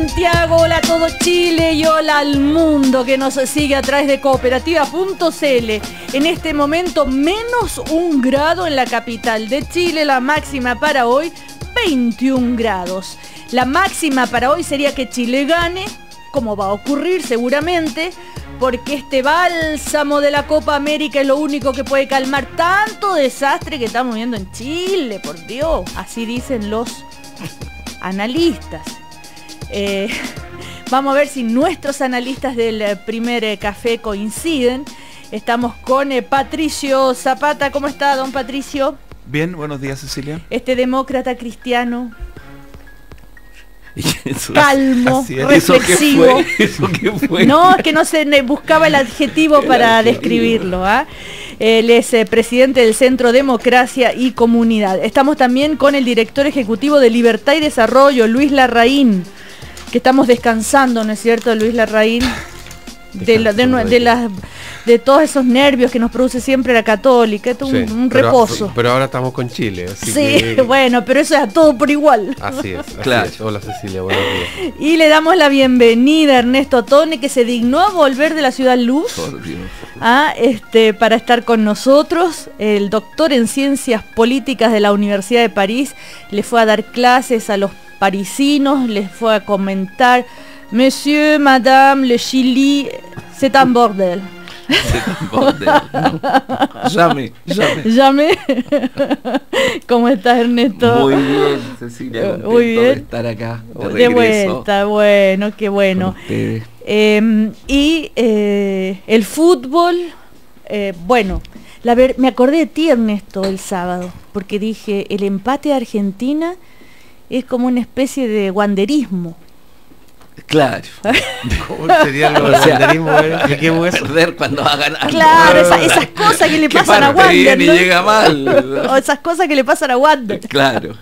Santiago, hola a todo Chile y hola al mundo que nos sigue a través de cooperativa.cl. En este momento -1 grado en la capital de Chile, la máxima para hoy 21 grados. La máxima para hoy sería que Chile gane, como va a ocurrir seguramente, porque este bálsamo de la Copa América es lo único que puede calmar tanto desastre que estamos viendo en Chile, por Dios. Así dicen los analistas. Vamos a ver si nuestros analistas del primer café coinciden. Estamos con Patricio Zapata. ¿Cómo está, don Patricio? Bien, buenos días, Cecilia. Este demócrata cristiano, calmo, reflexivo. ¿Eso qué fue? No, es que no se buscaba el adjetivo para describirlo, ¿ah? Él es presidente del Centro Democracia y Comunidad. Estamos también con el director ejecutivo de Libertad y Desarrollo, Luis Larraín, que estamos descansando, ¿no es cierto, Luis Larraín? De todos esos nervios que nos produce siempre la Católica. Esto es un reposo. Pero ahora estamos con Chile, así sí, que... bueno, pero eso es a todo por igual. Así es, claro. Así es. Hola Cecilia, buenos días. Y le damos la bienvenida a Ernesto Tone, que se dignó a volver de la Ciudad Luz para estar con nosotros. El doctor en Ciencias Políticas de la Universidad de París le fue a dar clases a los parisinos, les fue a comentar: Monsieur, Madame, le Chili, c'est un bordel. Llame. ¿Cómo estás, Ernesto? Muy bien, Cecilia, muy bien. De estar acá de vuelta, bueno, qué bueno. Y el fútbol, bueno, me acordé de ti, Ernesto, el sábado, porque dije, el empate de Argentina es como una especie de wanderismo. Claro. ¿Cómo sería el wanderismo? Perder cuando va a ganar. Claro, esas cosas que le pasan a Wander, ¿no? Y llega mal. O esas cosas que le pasan a Wander. Claro.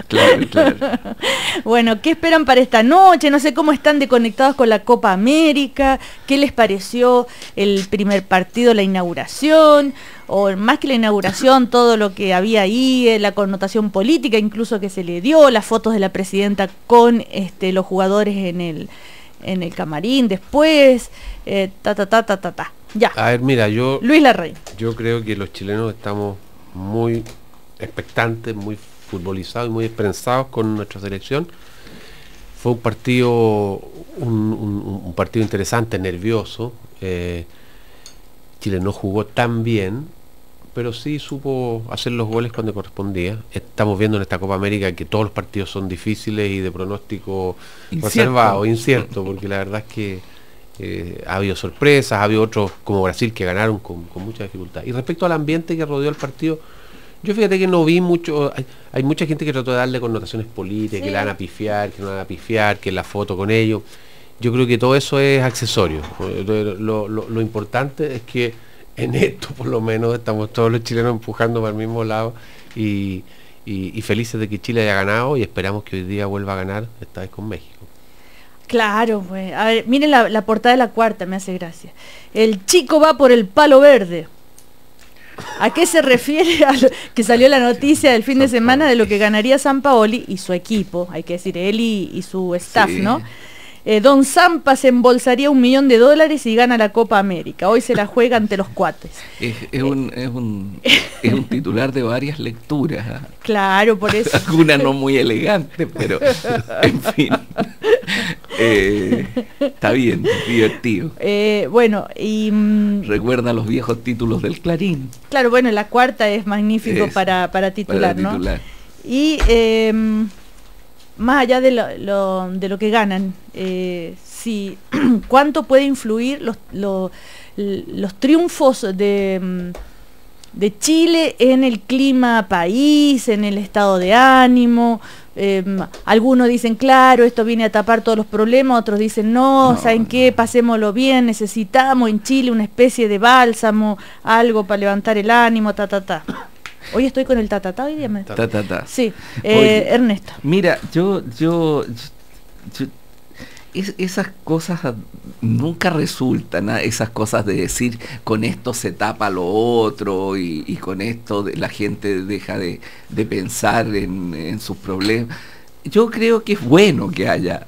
Bueno, ¿qué esperan para esta noche? No sé cómo están conectados con la Copa América. ¿Qué les pareció el primer partido, la inauguración? O más que la inauguración, todo lo que había ahí, la connotación política incluso que se le dio, las fotos de la presidenta con los jugadores en el camarín después, ya. A ver, mira, Luis Larraín. Yo creo que los chilenos estamos muy expectantes, muy futbolizados y muy esperanzados con nuestra selección. Fue un partido un partido interesante, nervioso. Chile no jugó tan bien, pero sí supo hacer los goles cuando correspondía. Estamos viendo en esta Copa América que todos los partidos son difíciles y de pronóstico reservado, incierto, porque la verdad es que ha habido sorpresas, ha habido otros como Brasil que ganaron con mucha dificultad. Y respecto al ambiente que rodeó el partido, yo fíjate que no vi mucho, hay mucha gente que trató de darle connotaciones políticas, sí, que la van a pifiar, que no van a pifiar, que la foto con ellos. Yo creo que todo eso es accesorio. Lo importante es que en esto por lo menos estamos todos los chilenos empujando para el mismo lado y felices de que Chile haya ganado y esperamos que hoy día vuelva a ganar, esta vez con México. Claro, pues. A ver, miren la portada de La Cuarta, me hace gracia. El chico va por el palo verde. ¿A qué se refiere? A que salió la noticia del fin de semana de lo que ganaría Sampaoli y su equipo, hay que decir, él y su staff, sí, ¿no? Don Zampa se embolsaría $1 millón y gana la Copa América. Hoy se la juega ante los cuates. Es un titular de varias lecturas. ¿Eh? Claro, por eso. Alguna no muy elegante, pero en fin. Está bien, divertido. Bueno, y... recuerda los viejos títulos del Clarín. Claro, bueno, La Cuarta es magnífico para titular, ¿no? Y... más allá de lo que ganan, si cuánto puede influir los triunfos de Chile en el clima país, en el estado de ánimo. Algunos dicen, claro, esto viene a tapar todos los problemas, otros dicen, no, ¿saben qué? Pasémoslo bien, necesitamos en Chile una especie de bálsamo, algo para levantar el ánimo, Hoy estoy con el hoy día me... Sí, Ernesto. Mira, yo esas cosas nunca resultan, ¿eh? Esas cosas de decir con esto se tapa lo otro y con esto la gente deja de pensar en sus problemas. yo creo que es bueno que haya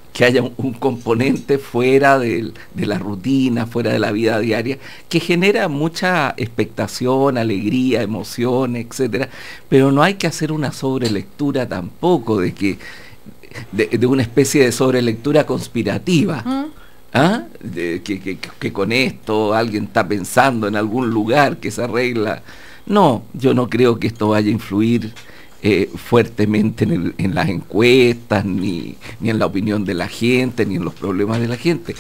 un componente fuera de la rutina, fuera de la vida diaria, que genera mucha expectación, alegría, emoción, etcétera, pero no hay que hacer una sobrelectura tampoco de una especie de sobrelectura conspirativa. ¿Ah? Que con esto alguien está pensando en algún lugar que se arregla. No, yo no creo que esto vaya a influir fuertemente en las encuestas, ni en la opinión de la gente, ni en los problemas de la gente.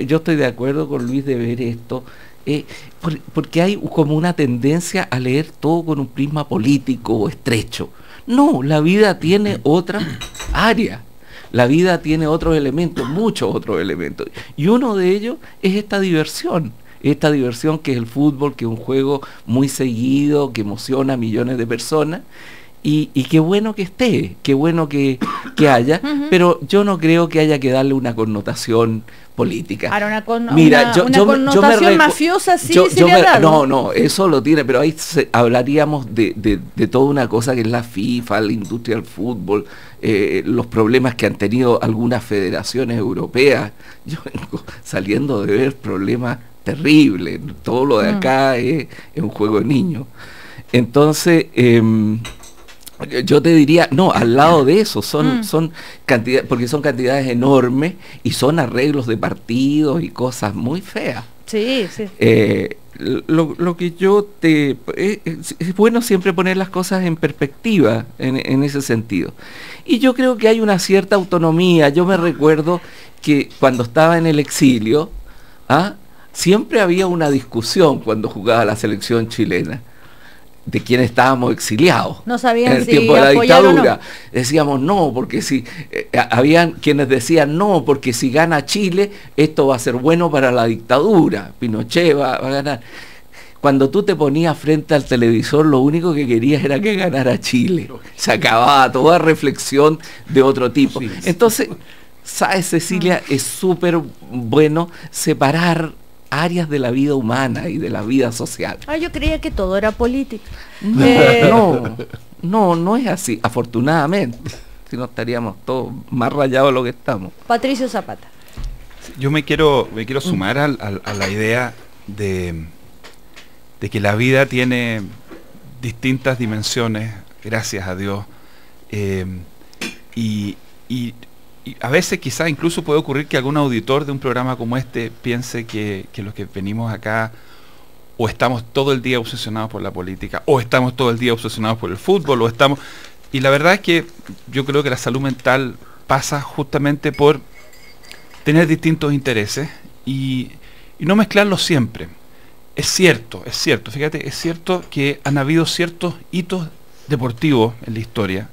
Yo estoy de acuerdo con Luis de ver esto, porque hay como una tendencia a leer todo con un prisma político o estrecho. No, la vida tiene otra área. La vida tiene otros elementos, muchos otros elementos. Y uno de ellos es esta diversión que es el fútbol, que es un juego muy seguido, que emociona a millones de personas. Y qué bueno que esté, qué bueno que haya, pero yo no creo que haya que darle una connotación política. Ahora, una connotación mafiosa sí se le ha dado. No, eso lo tiene, pero ahí hablaríamos de toda una cosa que es la FIFA, la industria del fútbol, los problemas que han tenido algunas federaciones europeas. Yo vengo saliendo de ver problemas terribles, todo lo de acá es un juego de niños. Entonces, yo te diría, no, al lado de eso, son cantidades, porque son cantidades enormes y son arreglos de partidos y cosas muy feas. Sí. Lo que es bueno siempre poner las cosas en perspectiva en ese sentido. Y yo creo que hay una cierta autonomía. Yo me recuerdo que cuando estaba en el exilio, siempre había una discusión cuando jugaba la selección chilena de quien estábamos exiliados. No sabían en el si tiempo de la dictadura. No. Decíamos no, porque si habían quienes decían no, porque si gana Chile, esto va a ser bueno para la dictadura. Pinochet va a ganar. Cuando tú te ponías frente al televisor, lo único que querías era que ganara Chile. Se acababa toda reflexión de otro tipo. Sí. Entonces, ¿sabes, Cecilia? Es súper bueno separar áreas de la vida humana y de la vida social. Yo creía que todo era política. No es así, afortunadamente. Si no estaríamos todos más rayados de lo que estamos. Patricio Zapata. Yo me quiero sumar a la idea de que la vida tiene distintas dimensiones, gracias a Dios, y a veces quizás incluso puede ocurrir que algún auditor de un programa como este piense que los que venimos acá o estamos todo el día obsesionados por la política, o estamos todo el día obsesionados por el fútbol, y la verdad es que yo creo que la salud mental pasa justamente por tener distintos intereses y no mezclarlos siempre. Es cierto, fíjate, es cierto que han habido ciertos hitos deportivos en la historia,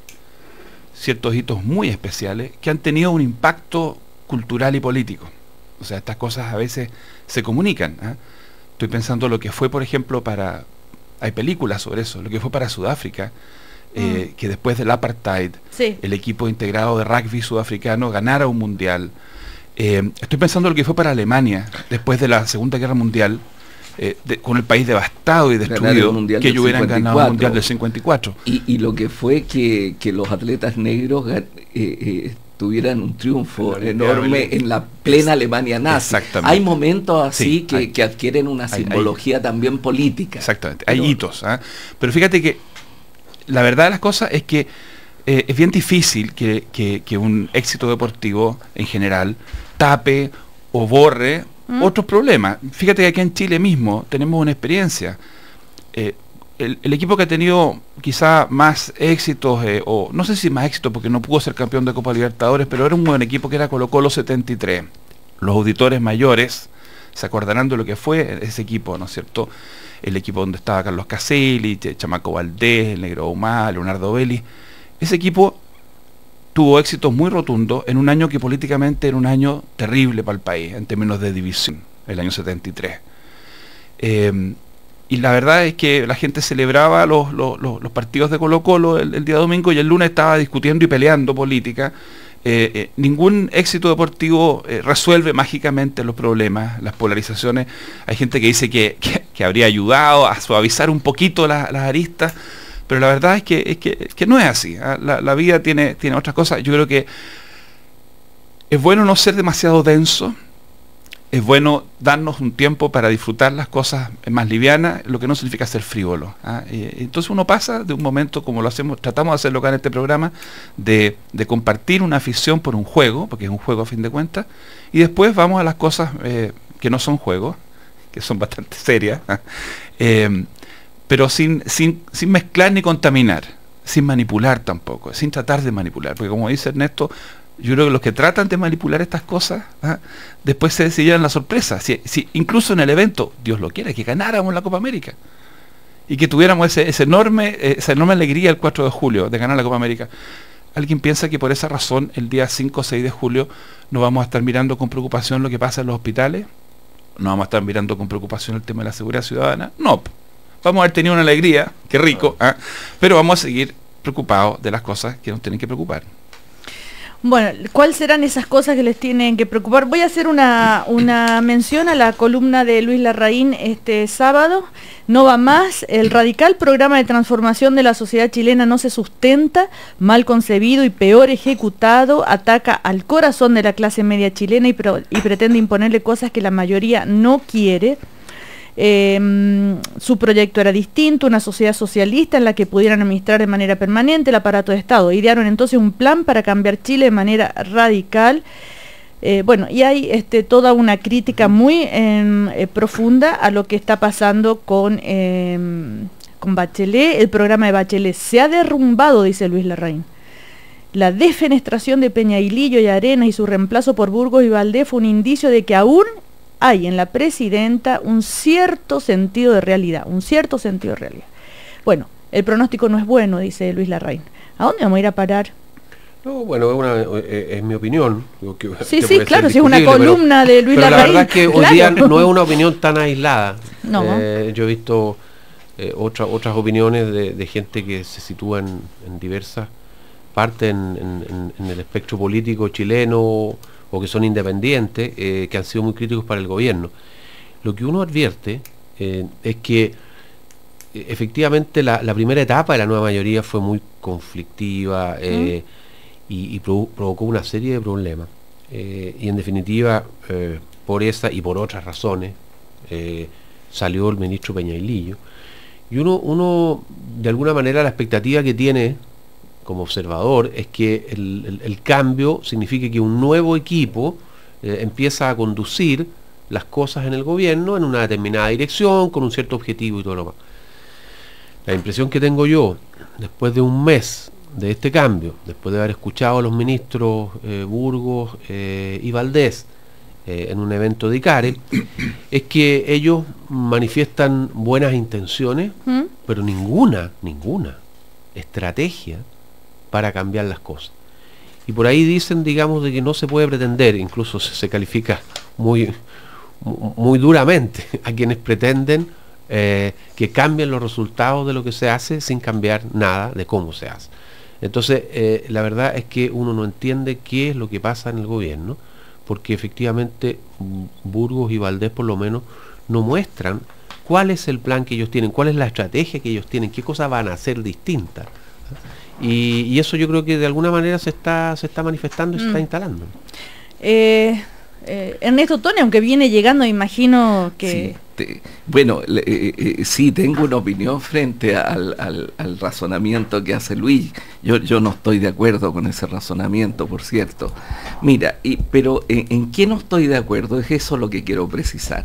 ciertos hitos muy especiales que han tenido un impacto cultural y político. O sea, estas cosas a veces se comunican. Estoy pensando lo que fue, por ejemplo, hay películas sobre eso, lo que fue para Sudáfrica, que después del apartheid, el equipo integrado de rugby sudafricano ganara un mundial. Estoy pensando lo que fue para Alemania, después de la Segunda Guerra Mundial, con el país devastado y destruido, que ellos hubieran ganado el Mundial del 54. Y lo que fue que los atletas negros tuvieran un triunfo enorme en la plena Alemania nazi. Exactamente. Hay momentos así que adquieren una simbología también política. Exactamente, hay hitos. Pero fíjate que la verdad de las cosas es que es bien difícil que un éxito deportivo en general tape o borre otros problemas. Fíjate que aquí en Chile mismo tenemos una experiencia. El equipo que ha tenido quizá más éxitos, o no sé si más éxitos porque no pudo ser campeón de Copa Libertadores, pero era un buen equipo que era Colo-Colo 73. Los auditores mayores se acordarán de lo que fue ese equipo, ¿no es cierto? El equipo donde estaba Carlos Caselli, Chamaco Valdés, el Negro Humá, Leonardo Belli. Ese equipo tuvo éxitos muy rotundos en un año que políticamente era un año terrible para el país, en términos de división, el año 73. Y la verdad es que la gente celebraba los partidos de Colo-Colo el día domingo y el lunes estaba discutiendo y peleando política. Ningún éxito deportivo resuelve mágicamente los problemas, las polarizaciones. Hay gente que dice que habría ayudado a suavizar un poquito las aristas, pero la verdad es que no es así. La vida tiene otras cosas. Yo creo que es bueno no ser demasiado denso, es bueno darnos un tiempo para disfrutar las cosas más livianas, lo que no significa ser frívolo. Entonces uno pasa de un momento, como lo hacemos, tratamos de hacerlo acá en este programa, de compartir una afición por un juego, porque es un juego a fin de cuentas, y después vamos a las cosas que no son juegos, que son bastante serias, pero sin mezclar ni contaminar, sin manipular tampoco, sin tratar de manipular, porque como dice Ernesto, yo creo que los que tratan de manipular estas cosas, después se llevan la sorpresa. Si incluso en el evento, Dios lo quiera, que ganáramos la Copa América y que tuviéramos esa enorme alegría el 4 de julio de ganar la Copa América. ¿Alguien piensa que por esa razón el día 5 o 6 de julio no vamos a estar mirando con preocupación lo que pasa en los hospitales? ¿No vamos a estar mirando con preocupación el tema de la seguridad ciudadana? No. Vamos a haber tenido una alegría, qué rico, pero vamos a seguir preocupados de las cosas que nos tienen que preocupar. Bueno, ¿cuáles serán esas cosas que les tienen que preocupar? Voy a hacer una mención a la columna de Luis Larraín este sábado. No va más. El radical programa de transformación de la sociedad chilena no se sustenta, mal concebido y peor ejecutado, ataca al corazón de la clase media chilena y pretende imponerle cosas que la mayoría no quiere. Su proyecto era distinto, una sociedad socialista en la que pudieran administrar de manera permanente el aparato de Estado. Idearon entonces un plan para cambiar Chile de manera radical. Bueno, y hay toda una crítica muy profunda a lo que está pasando con Bachelet. El programa de Bachelet se ha derrumbado, dice Luis Larraín. La defenestración de Peñailillo y Arenas y su reemplazo por Burgos y Valdés fue un indicio de que aún hay en la presidenta un cierto sentido de realidad, Bueno, el pronóstico no es bueno, dice Luis Larraín. ¿A dónde vamos a ir a parar? No, bueno, es mi opinión. Sí, claro, si es una columna de Luis Larraín. Pero la verdad es que hoy día no es una opinión tan aislada. No. Yo he visto otras opiniones de gente que se sitúa en diversas partes en el espectro político chileno, o que son independientes, que han sido muy críticos para el gobierno. Lo que uno advierte es que efectivamente la primera etapa de la nueva mayoría fue muy conflictiva y provocó una serie de problemas. Y en definitiva, por esa y por otras razones, salió el ministro Peñailillo. Y uno de alguna manera, la expectativa que tiene como observador es que el cambio signifique que un nuevo equipo empieza a conducir las cosas en el gobierno en una determinada dirección, con un cierto objetivo y todo lo demás. La impresión que tengo yo, después de un mes de este cambio, después de haber escuchado a los ministros Burgos y Valdés en un evento de ICARE, es que ellos manifiestan buenas intenciones, pero ninguna estrategia para cambiar las cosas. Y por ahí dicen, digamos, de que no se puede pretender, incluso se califica muy duramente a quienes pretenden que cambien los resultados de lo que se hace sin cambiar nada de cómo se hace. Entonces, la verdad es que uno no entiende qué es lo que pasa en el gobierno, porque efectivamente Burgos y Valdés por lo menos no muestran cuál es el plan que ellos tienen, cuál es la estrategia que ellos tienen, qué cosas van a hacer distintas. Y eso yo creo que de alguna manera se está manifestando y se está instalando. Ernesto Tone, aunque viene llegando, imagino que... Sí, tengo una opinión frente al razonamiento que hace Luis. Yo no estoy de acuerdo con ese razonamiento, por cierto. Mira, pero ¿en qué no estoy de acuerdo? Es eso lo que quiero precisar.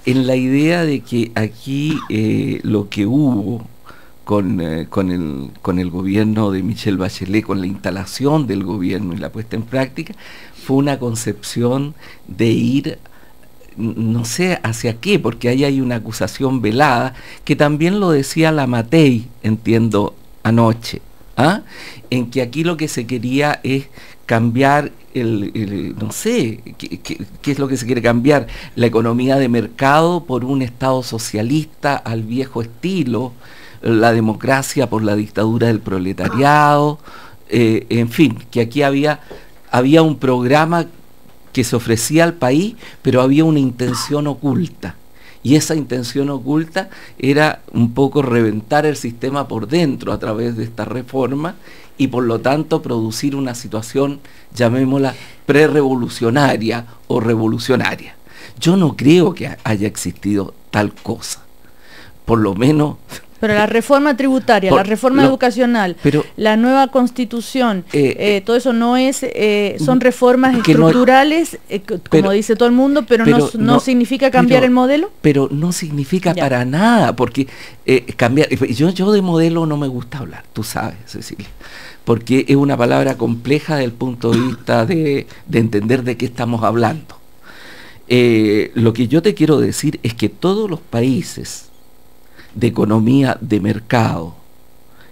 En la idea de que aquí lo que hubo con el gobierno de Michelle Bachelet, con la instalación del gobierno y la puesta en práctica, fue una concepción de ir, no sé hacia qué, porque ahí hay una acusación velada, que también lo decía la Matei, entiendo, anoche, en que aquí lo que se quería es cambiar no sé, ¿qué es lo que se quiere cambiar? La economía de mercado por un Estado socialista al viejo estilo, la democracia por la dictadura del proletariado, en fin, que aquí había un programa que se ofrecía al país, pero había una intención oculta. Y esa intención oculta era un poco reventar el sistema por dentro a través de esta reforma y por lo tanto producir una situación, llamémosla, prerevolucionaria o revolucionaria. Yo no creo que haya existido tal cosa, por lo menos... Pero la reforma tributaria, la reforma educacional, la nueva constitución, todo eso no es, son reformas estructurales, como dice todo el mundo, pero no significa cambiar el modelo. Pero no significa para nada, porque cambiar, yo de modelo no me gusta hablar, tú sabes, Cecilia, porque es una palabra compleja desde el punto de vista de entender de qué estamos hablando. Lo que yo te quiero decir es que todos los países de economía de mercado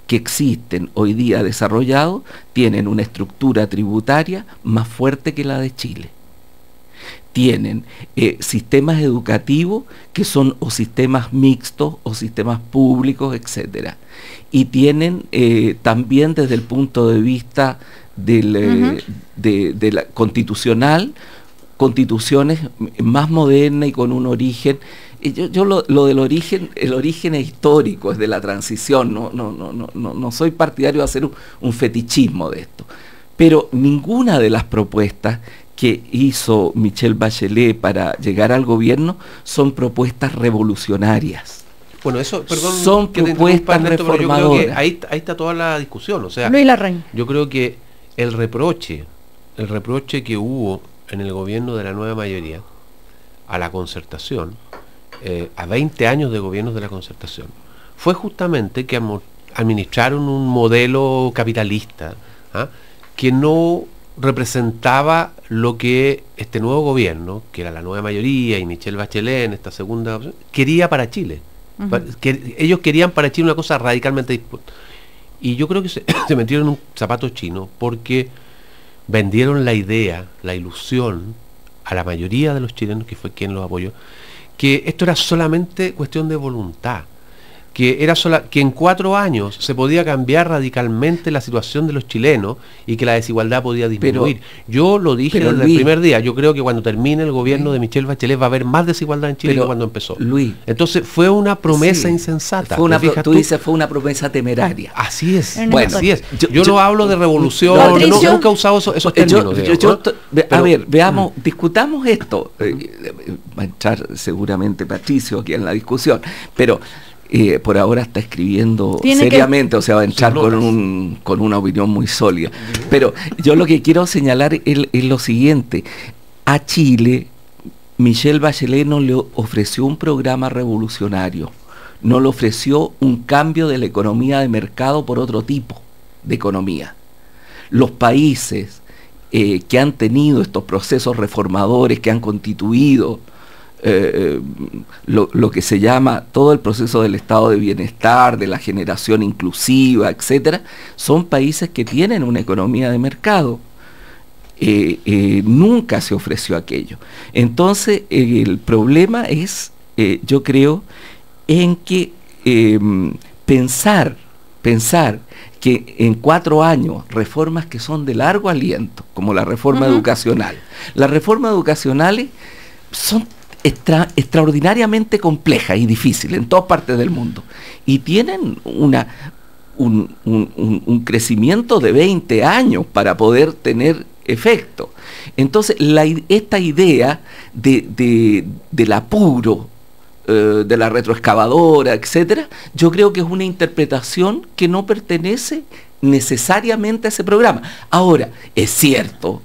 que existen hoy día desarrollados tienen una estructura tributaria más fuerte que la de Chile. Tienen sistemas educativos que son o sistemas mixtos o sistemas públicos, etcétera. Y tienen también desde el punto de vista de la constitucional, constituciones más modernas y con un origen. Yo lo del origen, el origen es histórico, es de la transición, no soy partidario de hacer un fetichismo de esto, pero ninguna de las propuestas que hizo Michelle Bachelet para llegar al gobierno son propuestas revolucionarias. Bueno, eso, perdón, son propuestas reformadoras. Yo creo que ahí está toda la discusión, o sea, Luis Larraín. Yo creo que el reproche que hubo en el gobierno de la nueva mayoría a la concertación, a 20 años de gobiernos de la concertación, fue justamente que administraron un modelo capitalista que no representaba lo que este nuevo gobierno, que era la nueva mayoría y Michelle Bachelet en esta segunda opción, quería para Chile. Ellos querían para Chile una cosa radicalmente distinta. Y yo creo que se metieron en un zapato chino porque vendieron la idea, la ilusión a la mayoría de los chilenos, que fue quien los apoyó, que esto era solamente cuestión de voluntad, que en 4 años se podía cambiar radicalmente la situación de los chilenos y que la desigualdad podía disminuir. Yo lo dije desde el primer día, yo creo que cuando termine el gobierno de Michelle Bachelet va a haber más desigualdad en Chile que cuando empezó. Entonces fue una promesa insensata. Tú dices fue una promesa temeraria. Así es. Bueno, así es. Yo no hablo de revolución, nunca he usado esos términos. A ver, veamos, discutamos esto. Va a entrar seguramente Patricio aquí en la discusión, pero por ahora está escribiendo seriamente, o sea, va a entrar con una opinión muy sólida. Pero yo lo que quiero señalar es lo siguiente: a Chile, Michelle Bachelet no le ofreció un programa revolucionario, no le ofreció un cambio de la economía de mercado por otro tipo de economía. Los países que han tenido estos procesos reformadores, que han constituido lo que se llama todo el proceso del estado de bienestar, de la generación inclusiva, etcétera, son países que tienen una economía de mercado. Nunca se ofreció aquello. Entonces el problema es, yo creo, en que pensar que en 4 años reformas que son de largo aliento, como la reforma educacional, las reformas educacionales son extraordinariamente complejas y difíciles en todas partes del mundo y tienen un crecimiento de 20 años para poder tener efecto. Entonces esta idea del apuro, de la retroexcavadora, etcétera, yo creo que es una interpretación que no pertenece necesariamente a ese programa. Ahora, es cierto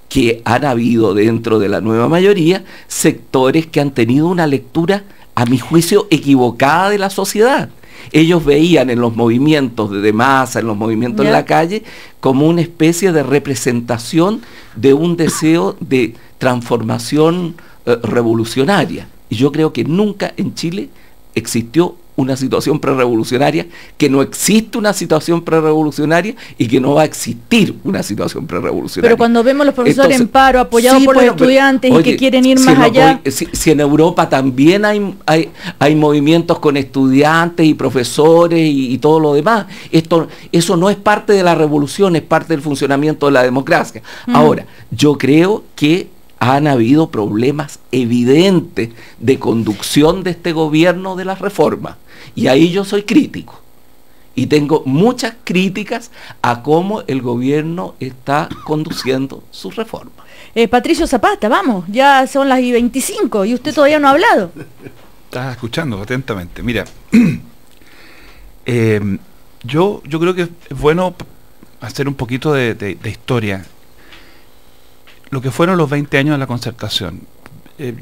que han habido dentro de la nueva mayoría sectores que han tenido una lectura, a mi juicio, equivocada de la sociedad. Ellos veían en los movimientos de masa, en los movimientos en la calle, como una especie de representación de un deseo de transformación revolucionaria. Y yo creo que nunca en Chile existió una situación prerrevolucionaria, que no existe una situación prerrevolucionaria y que no va a existir una situación prerrevolucionaria. Pero cuando vemos los profesores en paro, apoyados por los estudiantes y que quieren ir más allá... Si en Europa también hay movimientos con estudiantes y profesores y todo lo demás, eso no es parte de la revolución, es parte del funcionamiento de la democracia. Ahora, yo creo que han habido problemas evidentes de conducción de este gobierno de las reformas. Y ahí yo soy crítico. Y tengo muchas críticas a cómo el gobierno está conduciendo sus reformas. Patricio Zapata, vamos, ya son las 25 y usted todavía no ha hablado. Estaba escuchando atentamente. Mira, yo creo que es bueno hacer un poquito de historia. Lo que fueron los 20 años de la Concertación.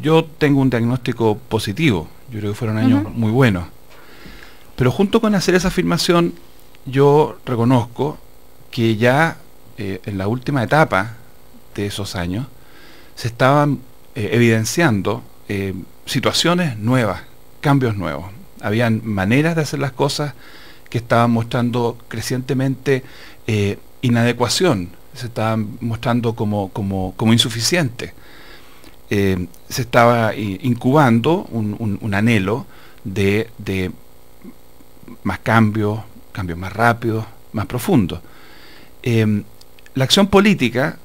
Yo tengo un diagnóstico positivo. Yo creo que fueron años muy buenos. Pero junto con hacer esa afirmación, yo reconozco que ya en la última etapa de esos años se estaban evidenciando situaciones nuevas, cambios nuevos. Habían maneras de hacer las cosas que estaban mostrando crecientemente inadecuación, se estaban mostrando como insuficiente. Se estaba incubando un anhelo de más cambios más rápidos, más profundos. La acción política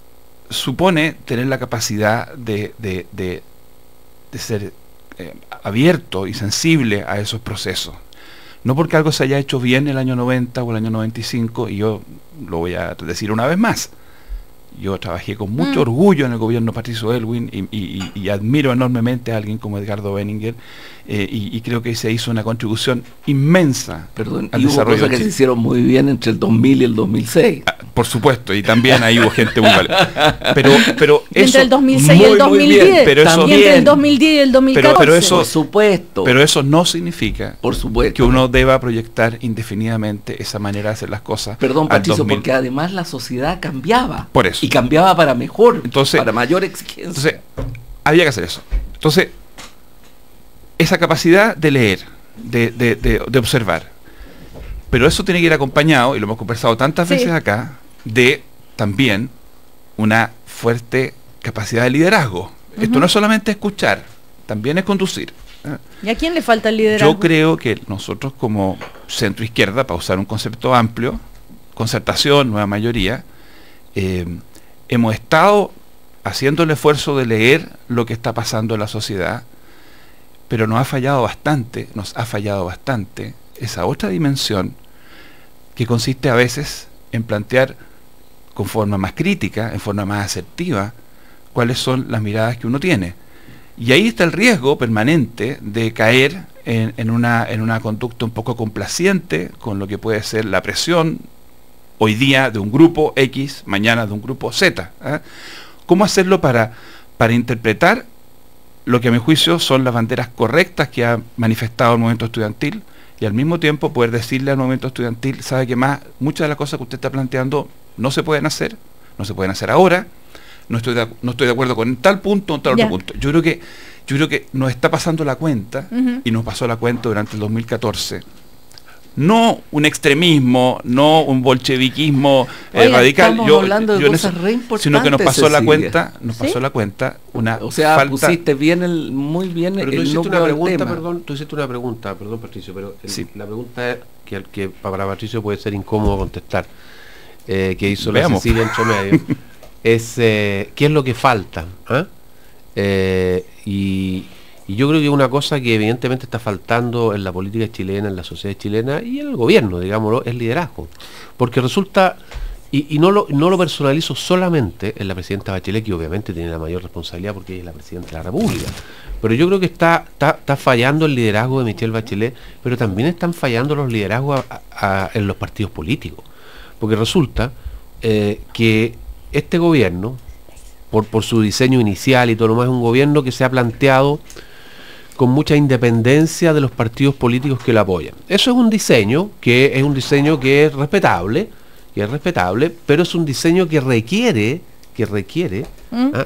supone tener la capacidad de ser abierto y sensible a esos procesos. No porque algo se haya hecho bien el año 90 o el año 95, y yo lo voy a decir una vez más. Yo trabajé con mucho orgullo en el gobierno de Patricio Aylwin y admiro enormemente a alguien como Edgardo Benninger y creo que se hizo una contribución inmensa al desarrollo. Cosas que se hicieron muy bien entre el 2000 y el 2006. Por supuesto, y también ahí hubo gente muy valiosa. Pero eso, entre el 2006 y el 2010, pero eso, y entre el 2010 y el 2014. Pero eso, por supuesto. Pero eso no significa por supuesto que uno deba proyectar indefinidamente esa manera de hacer las cosas. Perdón, Patricio, porque además la sociedad cambiaba. Por eso. Y cambiaba para mejor, entonces, para mayor exigencia. Entonces, había que hacer eso. Entonces, esa capacidad de leer, de observar. Pero eso tiene que ir acompañado, y lo hemos conversado tantas veces acá, de también una fuerte capacidad de liderazgo. Esto no es solamente escuchar, también es conducir. ¿Y a quién le falta el liderazgo? Yo creo que nosotros como centro izquierda, para usar un concepto amplio, concertación, nueva mayoría, hemos estado haciendo el esfuerzo de leer lo que está pasando en la sociedad, pero nos ha fallado bastante esa otra dimensión que consiste a veces en plantear con forma más crítica, en forma más asertiva, cuáles son las miradas que uno tiene. Y ahí está el riesgo permanente de caer en una conducta un poco complaciente con lo que puede ser la presión hoy día de un grupo X, mañana de un grupo Z. ¿Cómo hacerlo para interpretar lo que a mi juicio son las banderas correctas que ha manifestado el movimiento estudiantil y al mismo tiempo poder decirle al movimiento estudiantil, sabe que muchas de las cosas que usted está planteando no se pueden hacer ahora, no estoy de acuerdo con tal punto o tal otro punto. Yo creo que nos está pasando la cuenta y nos pasó la cuenta durante el 2014. No un extremismo, no un bolcheviquismo radical, sino que nos pasó la cuenta, una o sea, falta. Pusiste muy bien pero el núcleo una pregunta, del tema. tú hiciste una pregunta, perdón Patricio, pero la pregunta es que para Patricio puede ser incómodo contestar, que hizo la Cecilia entre medio, es ¿qué es lo que falta? Y yo creo que una cosa que evidentemente está faltando en la política chilena, en la sociedad chilena y en el gobierno, digámoslo, es liderazgo. Porque resulta, y no lo personalizo solamente en la presidenta Bachelet, que obviamente tiene la mayor responsabilidad porque ella es la presidenta de la República, pero yo creo que está fallando el liderazgo de Michelle Bachelet, pero también están fallando los liderazgos en los partidos políticos. Porque resulta que este gobierno, por su diseño inicial y todo lo más, es un gobierno que se ha planteado con mucha independencia de los partidos políticos que lo apoyan. Eso es un diseño que es respetable, pero es un diseño que requiere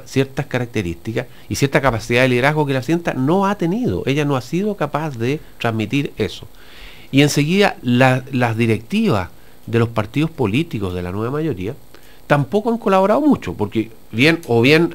ciertas características y cierta capacidad de liderazgo que la presidenta no ha tenido. Ella no ha sido capaz de transmitir eso. Y enseguida las directivas de los partidos políticos de la nueva mayoría tampoco han colaborado mucho, porque bien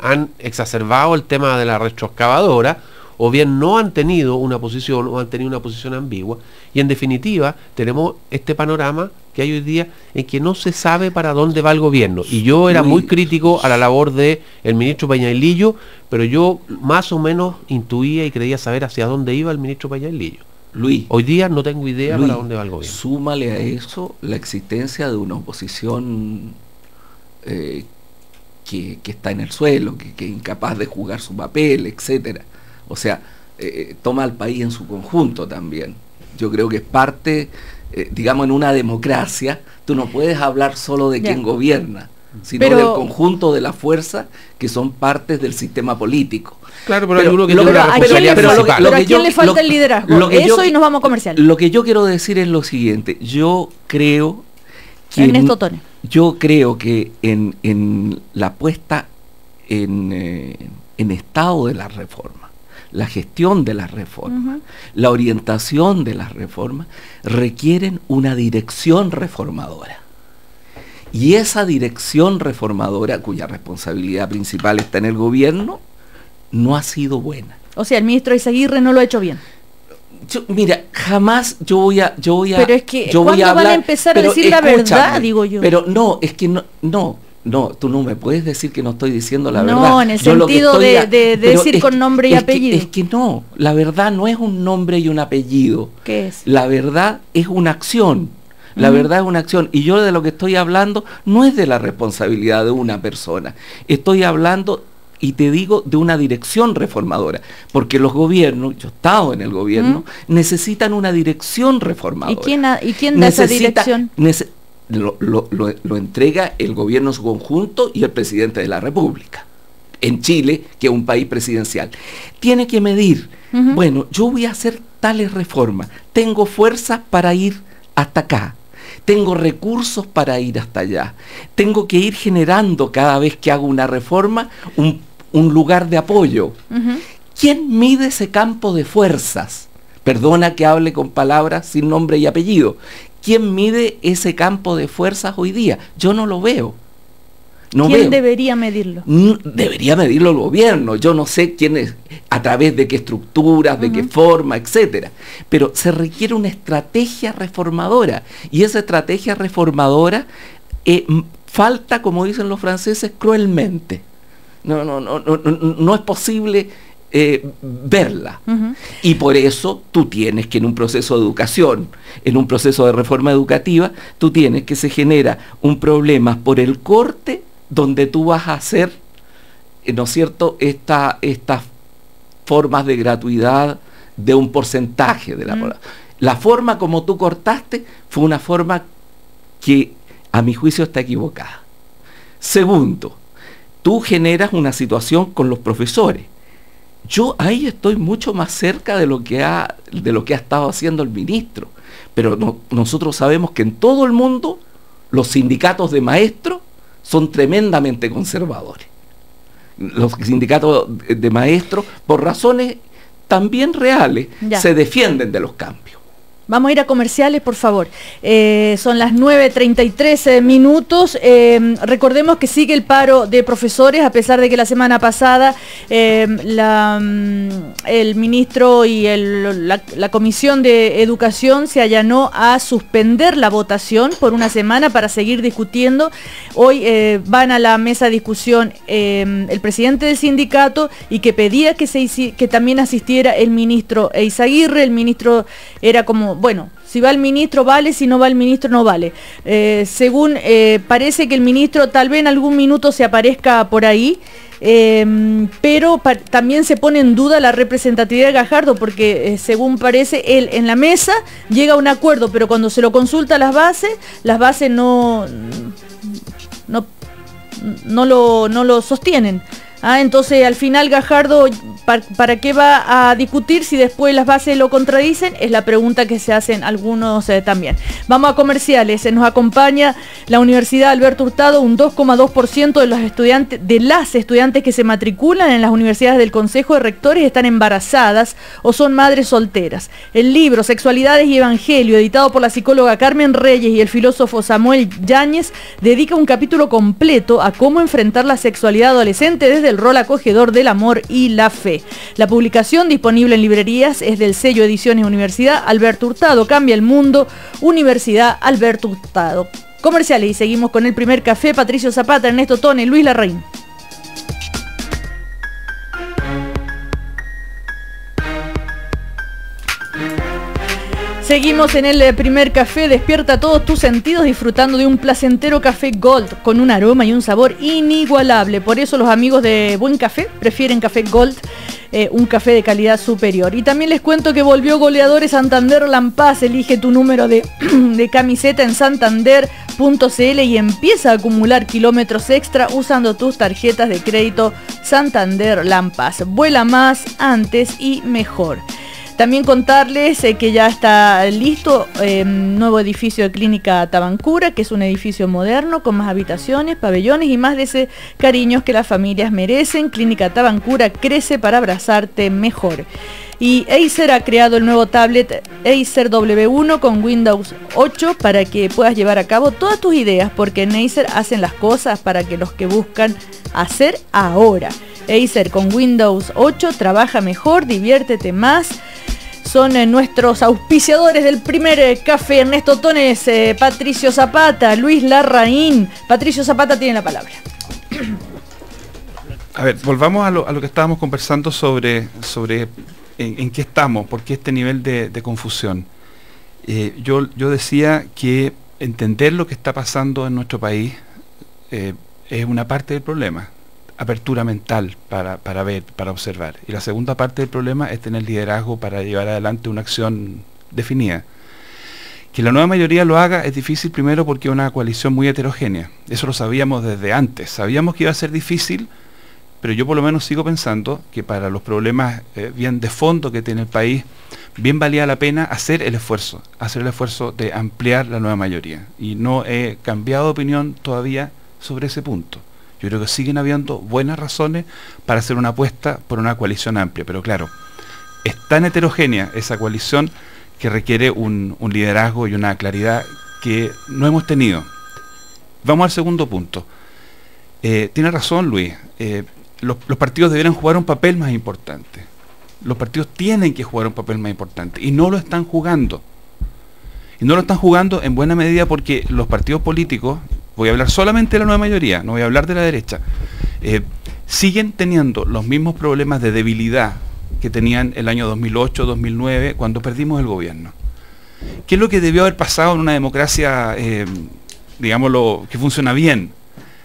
han exacerbado el tema de la retroexcavadora, o bien no han tenido una posición o han tenido una posición ambigua, y en definitiva tenemos este panorama que hay hoy día en que no se sabe para dónde va el gobierno. Y yo era muy crítico a la labor del ministro Pañailillo, pero yo más o menos intuía y creía saber hacia dónde iba el ministro Pañailillo. Luis, hoy día no tengo idea para dónde va el gobierno. Súmale a eso la existencia de una oposición que está en el suelo, que es incapaz de jugar su papel, etcétera. O sea, toma al país en su conjunto también. Yo creo que es parte, digamos, en una democracia, tú no puedes hablar solo de quien gobierna, sino del conjunto de las fuerzas que son partes del sistema político. Claro, pero hay uno que tiene una responsabilidad principal. Pero ¿a quién le falta el liderazgo? Eso y nos vamos a comercial. Lo que yo quiero decir es lo siguiente. Yo creo que Ernesto Tone. Yo creo que en la puesta en estado de la reforma, la gestión de las reformas, la orientación de las reformas, requieren una dirección reformadora. Y esa dirección reformadora, cuya responsabilidad principal está en el gobierno, no ha sido buena. O sea, el ministro Eizaguirre no lo ha hecho bien. Mira, jamás yo voy a pero es que ¿cuándo van a empezar a decir la verdad, digo yo? Pero no, es que no, tú no me puedes decir que no estoy diciendo la verdad. No, en el sentido de decir con nombre y apellido. Es que no, la verdad no es un nombre y un apellido. ¿Qué es? La verdad es una acción. La verdad es una acción. Y yo de lo que estoy hablando no es de la responsabilidad de una persona. Estoy hablando, y te digo, de una dirección reformadora, porque los gobiernos, yo he estado en el gobierno, necesitan una dirección reformadora. ¿Y quién da esa dirección? Lo entrega el gobierno en su conjunto y el presidente de la República. En Chile, que es un país presidencial. Tiene que medir, bueno, yo voy a hacer tales reformas, tengo fuerza para ir hasta acá. Tengo recursos para ir hasta allá. Tengo que ir generando cada vez que hago una reforma un lugar de apoyo. ¿Quién mide ese campo de fuerzas? Perdona que hable con palabras sin nombre y apellido. ¿Quién mide ese campo de fuerzas hoy día? Yo no lo veo. ¿Quién debería medirlo? Debería medirlo el gobierno. Yo no sé quién es, a través de qué estructuras, de qué forma, etcétera. Pero se requiere una estrategia reformadora. Y esa estrategia reformadora falta, como dicen los franceses, cruelmente. No es posible verla. Y por eso tú tienes que en un proceso de educación, en un proceso de reforma educativa, tú tienes que se genera un problema por el corte donde tú vas a hacer, ¿no es cierto?, estas formas de gratuidad de un porcentaje de la población. La forma como tú cortaste fue una forma que a mi juicio está equivocada. Segundo, tú generas una situación con los profesores. Yo ahí estoy mucho más cerca de lo que ha estado haciendo el ministro, pero nosotros sabemos que en todo el mundo los sindicatos de maestros son tremendamente conservadores. Los sindicatos de maestros, por razones también reales, se defienden de los cambios. Vamos a ir a comerciales, por favor. Son las 9:33 minutos. Recordemos que sigue el paro de profesores, a pesar de que la semana pasada el ministro y la Comisión de Educación se allanó a suspender la votación por una semana para seguir discutiendo. Hoy van a la mesa de discusión el presidente del sindicato y que pedía que también asistiera el ministro Eizaguirre. El ministro era como, bueno, si va el ministro vale, si no va el ministro no vale. Según parece que el ministro tal vez en algún minuto se aparezca por ahí, pero también se pone en duda la representatividad de Gajardo, porque según parece él en la mesa llega a un acuerdo, pero cuando se lo consulta a las bases no lo sostienen. Entonces al final Gajardo, ¿para qué va a discutir si después las bases lo contradicen? Es la pregunta que se hacen algunos también. Vamos a comerciales. Nos acompaña la Universidad Alberto Hurtado. Un 2,2% de las estudiantes que se matriculan en las universidades del Consejo de Rectores están embarazadas o son madres solteras. El libro Sexualidades y Evangelio, editado por la psicóloga Carmen Reyes y el filósofo Samuel Yáñez, dedica un capítulo completo a cómo enfrentar la sexualidad adolescente desde el rol acogedor del amor y la fe. Café. La publicación, disponible en librerías, es del sello Ediciones Universidad Alberto Hurtado. Cambia el mundo, Universidad Alberto Hurtado. Comerciales y seguimos con el primer café. Patricio Zapata, Ernesto Tone, Luis Larraín. Seguimos en el primer café. Despierta todos tus sentidos disfrutando de un placentero café Gold con un aroma y un sabor inigualable. Por eso los amigos de Buen Café prefieren Café Gold, un café de calidad superior. Y también les cuento que volvió Goleadores Santander Lampaz. Elige tu número de camiseta en santander.cl y empieza a acumular kilómetros extra usando tus tarjetas de crédito Santander Lampaz. Vuela más, antes y mejor. También contarles que ya está listo nuevo edificio de Clínica Tabancura, que es un edificio moderno con más habitaciones, pabellones y más de ese cariños que las familias merecen. Clínica Tabancura crece para abrazarte mejor. Y Acer ha creado el nuevo tablet Acer W1 con Windows 8 para que puedas llevar a cabo todas tus ideas, porque en Acer hacen las cosas para que los que buscan hacer ahora. Acer con Windows 8 trabaja mejor, diviértete más. Son nuestros auspiciadores del primer café. Ernesto Tones, Patricio Zapata, Luis Larraín. Patricio Zapata tiene la palabra. A ver, volvamos a lo que estábamos conversando sobre en qué estamos, por qué este nivel de confusión. Yo decía que entender lo que está pasando en nuestro país es una parte del problema. Apertura mental para ver, para observar. Y la segunda parte del problema es tener liderazgo para llevar adelante una acción definida. Que la nueva mayoría lo haga es difícil, primero porque es una coalición muy heterogénea. Eso lo sabíamos desde antes. Sabíamos que iba a ser difícil, pero yo por lo menos sigo pensando que para los problemas bien de fondo que tiene el país, bien valía la pena hacer el esfuerzo de ampliar la nueva mayoría. Y no he cambiado de opinión todavía sobre ese punto. Yo creo que siguen habiendo buenas razones para hacer una apuesta por una coalición amplia, pero claro, es tan heterogénea esa coalición que requiere un liderazgo y una claridad que no hemos tenido. Vamos al segundo punto. Tiene razón Luis, los partidos deberían jugar un papel más importante. Los partidos tienen que jugar un papel más importante y no lo están jugando. Y no lo están jugando en buena medida porque los partidos políticos, voy a hablar solamente de la nueva mayoría, no voy a hablar de la derecha, siguen teniendo los mismos problemas de debilidad que tenían el año 2008-2009 cuando perdimos el gobierno. ¿Qué es lo que debió haber pasado en una democracia, digámoslo, que funciona bien?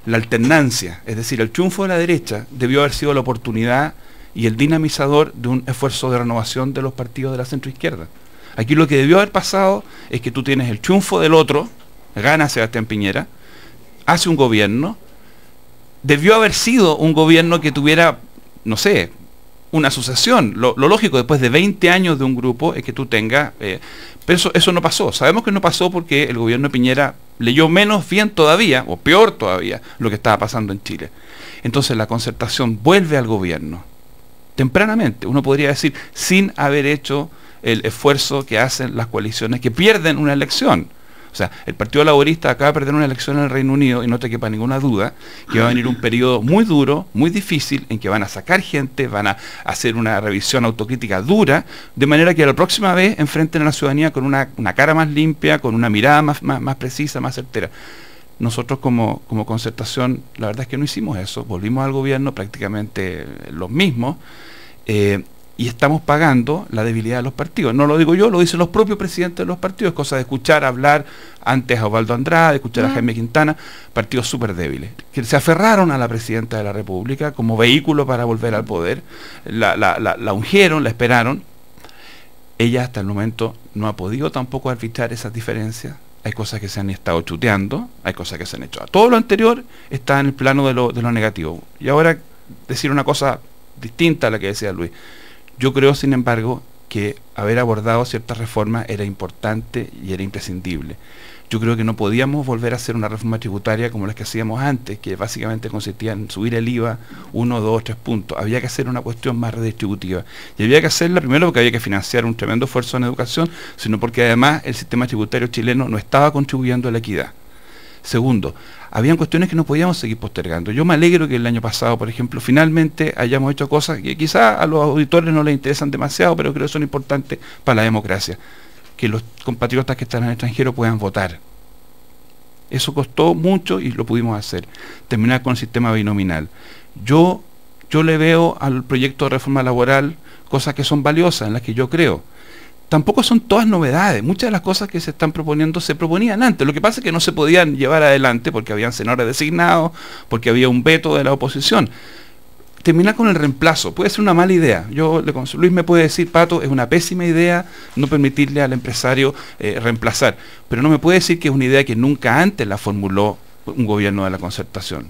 La alternancia, es decir, el triunfo de la derecha debió haber sido la oportunidad y el dinamizador de un esfuerzo de renovación de los partidos de la centroizquierda. Aquí lo que debió haber pasado es que tú tienes el triunfo del otro, gana Sebastián Piñera, hace un gobierno, debió haber sido un gobierno que tuviera, no sé, una sucesión. Lo lógico después de 20 años de un grupo es que tú tengas, pero eso no pasó. Sabemos que no pasó porque el gobierno de Piñera leyó menos bien todavía, o peor todavía, lo que estaba pasando en Chile. Entonces la concertación vuelve al gobierno, tempranamente, uno podría decir, sin haber hecho el esfuerzo que hacen las coaliciones que pierden una elección. O sea, el Partido Laborista acaba de perder una elección en el Reino Unido y no te quepa ninguna duda que va a venir un periodo muy duro, muy difícil, en que van a sacar gente, van a hacer una revisión autocrítica dura, de manera que la próxima vez enfrenten a la ciudadanía con una cara más limpia, con una mirada más precisa, más certera. Nosotros como Concertación, la verdad es que no hicimos eso, volvimos al gobierno prácticamente los mismos, y estamos pagando la debilidad de los partidos. No lo digo yo, lo dicen los propios presidentes de los partidos, cosa de escuchar hablar antes a Osvaldo Andrade, escuchar a Jaime Quintana, partidos súper débiles, que se aferraron a la presidenta de la República como vehículo para volver al poder, la ungieron, la esperaron. Ella hasta el momento no ha podido tampoco arbitrar esas diferencias. Hay cosas que se han estado chuteando, hay cosas que se han hecho. Todo lo anterior está en el plano de lo negativo. Y ahora decir una cosa distinta a la que decía Luis. Yo creo, sin embargo, que haber abordado ciertas reformas era importante y era imprescindible. Yo creo que no podíamos volver a hacer una reforma tributaria como las que hacíamos antes, que básicamente consistía en subir el IVA 1, 2, 3 puntos. Había que hacer una cuestión más redistributiva. Y había que hacerla primero porque había que financiar un tremendo esfuerzo en educación, sino porque además el sistema tributario chileno no estaba contribuyendo a la equidad. Segundo, habían cuestiones que no podíamos seguir postergando. Yo me alegro que el año pasado, por ejemplo, finalmente hayamos hecho cosas que quizás a los auditores no les interesan demasiado, pero creo que son importantes para la democracia. Que los compatriotas que están en el extranjero puedan votar. Eso costó mucho y lo pudimos hacer. Terminar con el sistema binominal. Yo le veo al proyecto de reforma laboral cosas que son valiosas, en las que yo creo. Tampoco son todas novedades. Muchas de las cosas que se están proponiendo se proponían antes. Lo que pasa es que no se podían llevar adelante porque habían senadores designados, porque había un veto de la oposición. Terminar con el reemplazo puede ser una mala idea. Luis me puede decir, Pato, es una pésima idea no permitirle al empresario reemplazar, pero no me puede decir que es una idea que nunca antes la formuló un gobierno de la Concertación.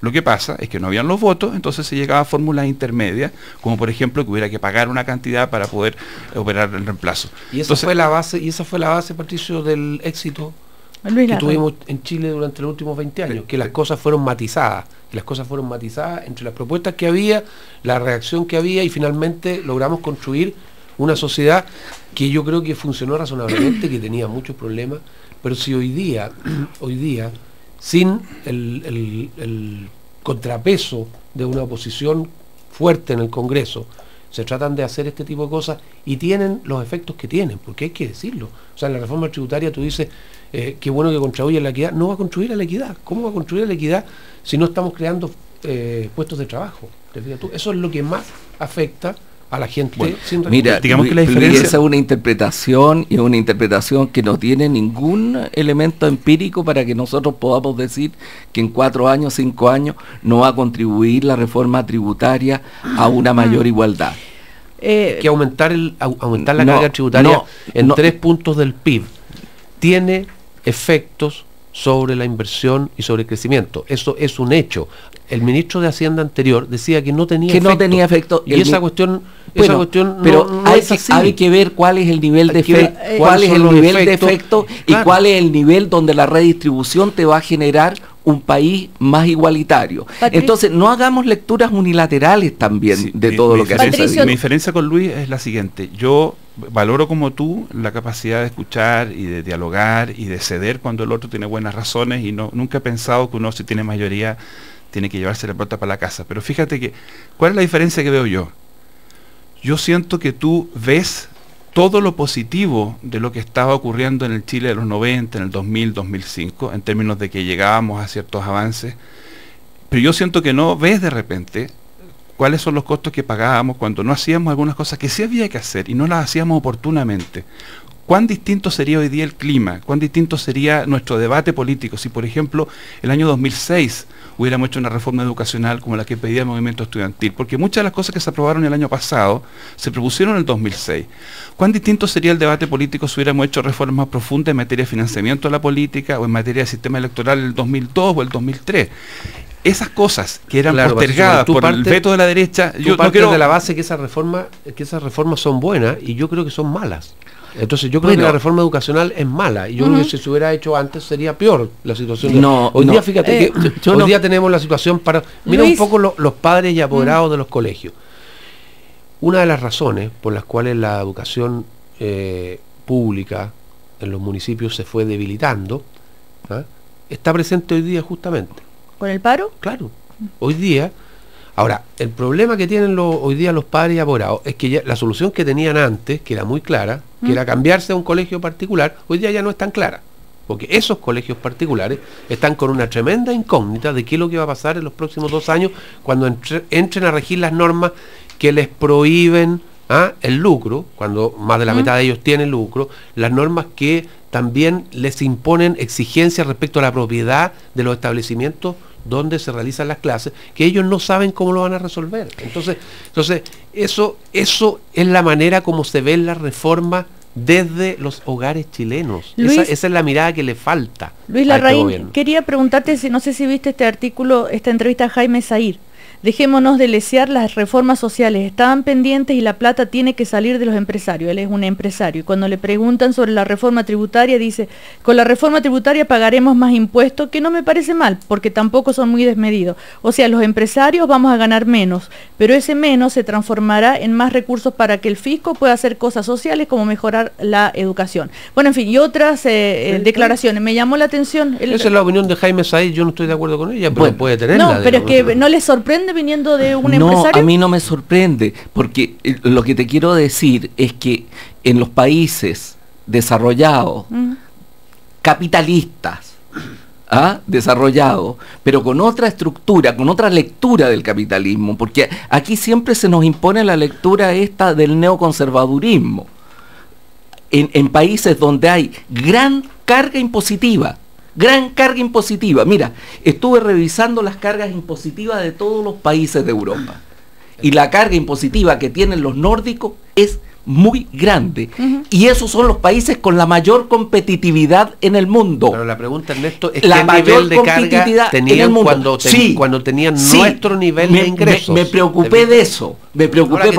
Lo que pasa es que no habían los votos, entonces se llegaba a fórmulas intermedias, como por ejemplo que hubiera que pagar una cantidad para poder operar el reemplazo. Y esa fue la base, Patricio, del éxito que tuvimos en Chile durante los últimos 20 años, que las cosas fueron matizadas, entre las propuestas que había, la reacción que había, y finalmente logramos construir una sociedad que yo creo que funcionó razonablemente, que tenía muchos problemas, pero si hoy día sin el contrapeso de una oposición fuerte en el Congreso, se tratan de hacer este tipo de cosas y tienen los efectos que tienen, porque hay que decirlo. O sea, en la reforma tributaria tú dices, qué bueno que contribuye a la equidad. No va a contribuir a la equidad. ¿Cómo va a contribuir a la equidad si no estamos creando puestos de trabajo? ¿Te fijas tú? Eso es lo que más afecta a la gente. Bueno, mira, digamos que la diferencia, esa es una interpretación, y es una interpretación que no tiene ningún elemento empírico para que nosotros podamos decir que en 4 años, 5 años no va a contribuir la reforma tributaria a una mayor igualdad. Que aumentar la carga tributaria en 3 puntos del PIB tiene efectos sobre la inversión y sobre el crecimiento. Eso es un hecho. El ministro de Hacienda anterior decía que no tenía efecto. Y esa cuestión hay que ver cuál es el nivel de efecto, y cuál es el nivel donde la redistribución te va a generar un país más igualitario. Entonces, no hagamos lecturas unilaterales también todo lo que hace. Mi diferencia con Luis es la siguiente. Yo valoro como tú la capacidad de escuchar y de dialogar y de ceder cuando el otro tiene buenas razones, y nunca he pensado que uno, si tiene mayoría, tiene que llevarse la pelota para la casa. Pero fíjate que, ¿cuál es la diferencia que veo yo? Yo siento que tú ves todo lo positivo de lo que estaba ocurriendo en el Chile de los 90, en el 2000, 2005, en términos de que llegábamos a ciertos avances, pero yo siento que no ves de repente cuáles son los costos que pagábamos cuando no hacíamos algunas cosas que sí había que hacer y no las hacíamos oportunamente. ¿Cuán distinto sería hoy día el clima? ¿Cuán distinto sería nuestro debate político si, por ejemplo, el año 2006 hubiéramos hecho una reforma educacional como la que pedía el movimiento estudiantil? Porque muchas de las cosas que se aprobaron el año pasado se propusieron en el 2006. ¿Cuán distinto sería el debate político si hubiéramos hecho reformas profundas en materia de financiamiento de la política o en materia de sistema electoral en el 2002 o el 2003? Esas cosas que eran postergadas por el veto de la derecha, yo no quiero de la base que esas reformas son buenas, y yo creo que son malas. Entonces yo creo que la reforma educacional es mala, y yo creo que si se hubiera hecho antes sería peor la situación. Hoy día, fíjate que hoy día tenemos la situación para... Mira un poco los padres y apoderados de los colegios. Una de las razones por las cuales la educación pública en los municipios se fue debilitando, está presente hoy día justamente. ¿Con el paro? Claro. Hoy día... Ahora, el problema que tienen hoy día los padres y apoderados es que ya la solución que tenían antes, que era muy clara, que era cambiarse a un colegio particular, hoy día ya no es tan clara. Porque esos colegios particulares están con una tremenda incógnita de qué es lo que va a pasar en los próximos 2 años cuando entren a regir las normas que les prohíben el lucro, cuando más de la mitad de ellos tienen lucro, las normas que también les imponen exigencias respecto a la propiedad de los establecimientos donde se realizan las clases, que ellos no saben cómo lo van a resolver. Entonces eso es la manera como se ven las reformas desde los hogares chilenos. Luis, esa es la mirada que le falta. Luis Larraín, quería preguntarte, no sé si viste este artículo, esta entrevista a Jaime Zahir, Dejémonos de lesear, las reformas sociales estaban pendientes y la plata tiene que salir de los empresarios. Él es un empresario. Y cuando le preguntan sobre la reforma tributaria, dice, con la reforma tributaria pagaremos más impuestos, que no me parece mal, porque tampoco son muy desmedidos. O sea, los empresarios vamos a ganar menos, pero ese menos se transformará en más recursos para que el fisco pueda hacer cosas sociales como mejorar la educación. Bueno, en fin, y otras declaraciones. Me llamó la atención. Esa es la opinión de Jaime Said, yo no estoy de acuerdo con ella, pero puede tenerla. No, pero es que no les sorprende viniendo de un empresario. No, a mí no me sorprende, porque lo que te quiero decir es que en los países desarrollados, capitalistas, desarrollados, pero con otra estructura, con otra lectura del capitalismo, porque aquí siempre se nos impone la lectura esta del neoconservadurismo, en países donde hay gran carga impositiva. Mira, estuve revisando las cargas impositivas de todos los países de Europa. Y la carga impositiva que tienen los nórdicos es muy grande. Y esos son los países con la mayor competitividad en el mundo. Pero la pregunta, Ernesto, es la qué mayor nivel de carga tenían cuando tenían nuestro nivel de ingresos. Me preocupé de eso. Me preocupé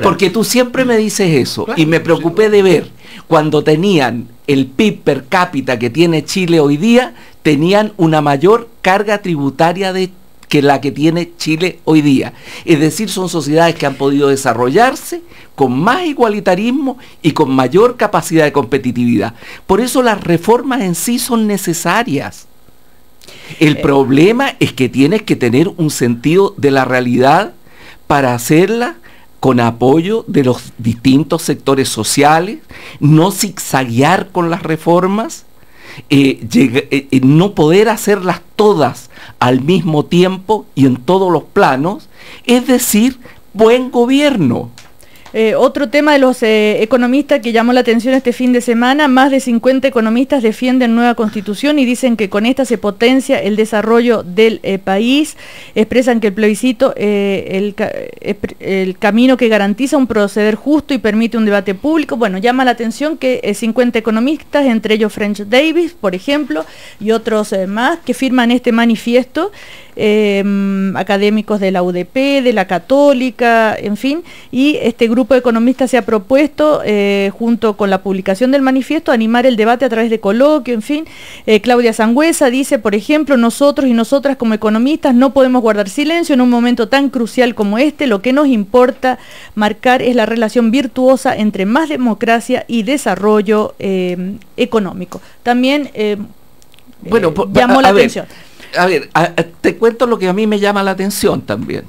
porque tú siempre me dices eso. Claro, y me preocupé de ver cuando tenían el PIB per cápita que tiene Chile hoy día, tenían una mayor carga tributaria que la que tiene Chile hoy día. Es decir, son sociedades que han podido desarrollarse con más igualitarismo y con mayor capacidad de competitividad. Por eso las reformas en sí son necesarias. El problema es que tienes que tener un sentido de la realidad para hacerla con apoyo de los distintos sectores sociales, no zigzaguear con las reformas, no poder hacerlas todas al mismo tiempo y en todos los planos, es decir, buen gobierno. Otro tema de los economistas que llamó la atención este fin de semana, más de 50 economistas defienden nueva constitución y dicen que con esta se potencia el desarrollo del país. Expresan que el plebiscito, el camino que garantiza un proceder justo y permite un debate público. Bueno, llama la atención que 50 economistas, entre ellos French Davis, por ejemplo, y otros más, que firman este manifiesto, académicos de la UDP, de la Católica, en fin, y este grupo de economistas se ha propuesto, junto con la publicación del manifiesto, animar el debate a través de coloquio, en fin. Claudia Sangüesa dice, por ejemplo, nosotros y nosotras como economistas no podemos guardar silencio en un momento tan crucial como este. Lo que nos importa marcar es la relación virtuosa entre más democracia y desarrollo económico. También llamó la atención. Te cuento lo que a mí me llama la atención también.